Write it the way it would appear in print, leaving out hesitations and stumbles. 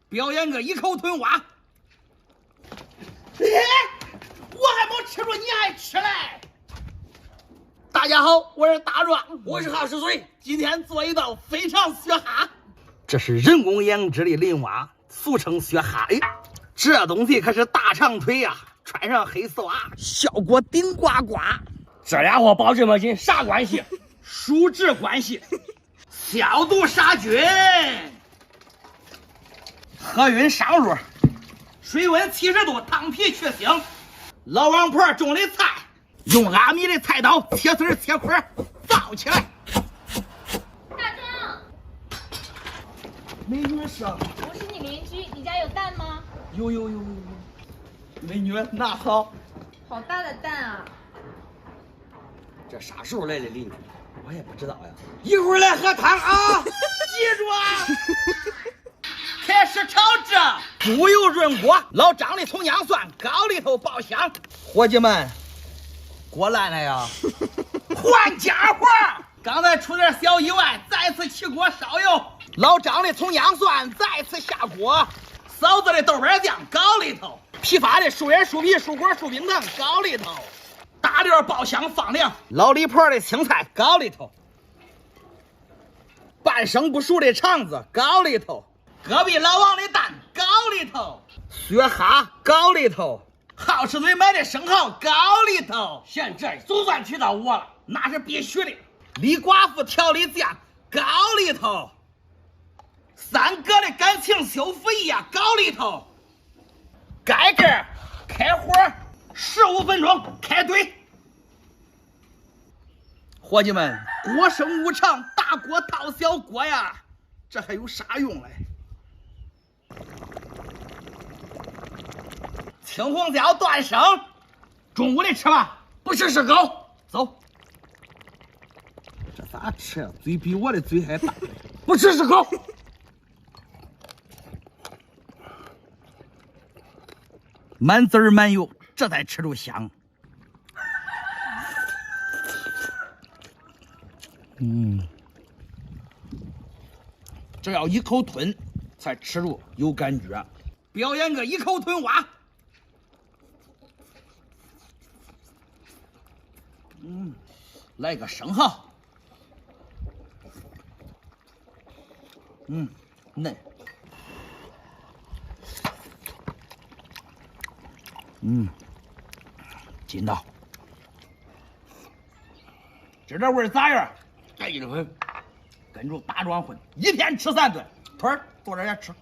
表演个一口吞蛙。我还没吃着，你还吃嘞？大家好，我是大壮，我是郝世水，今天做一道肥肠雪蛤。这是人工养殖的林蛙，俗称雪蛤。哎，这东西可是大长腿呀、穿上黑丝袜，效果顶呱呱。这家伙包这么紧，啥关系？属质关系。消毒杀菌，喝匀上路，水温70度，烫皮去腥。老王婆种的菜，用阿米的菜刀切丝切块，造起来。大壮，美女是？我是你邻居，你家有蛋吗？有，美女拿好。好大的蛋啊！这啥时候来的邻居？我也不知道呀。一会儿来喝汤啊！记住啊！开始炒制，猪油润锅，老张的葱姜蒜高里头爆香。伙计们，锅烂了呀！换家伙！刚才出点小意外，再次起锅烧油。老张的葱姜蒜再次下锅，嫂子的豆瓣酱高里头，批发的树叶、树皮、树果、树冰糖高里头，大料爆香放凉，老李婆的青菜高里头，半生不熟的肠子高里头，隔壁老王的蛋高里头，雪蛤高里头，好吃嘴买的生蚝高里头。现在总算提到我了，那是必须的。李寡妇调理酱高里头，三哥的感情修复液高里头，盖盖开火15分钟开怼。伙计们，锅生无常，大锅套小锅呀，这还有啥用嘞？青红椒断生，中午的吃吧，不吃是狗。走。这咋吃呀？嘴比我的嘴还大。不吃是狗。满滋儿满油，这才吃着香。这要一口吞，才吃着有感觉。表演个一口吞蛙。来个生蚝。嫩。劲道。这味儿咋样？这一回跟着大壮混，一天吃3顿，腿儿坐这儿也吃。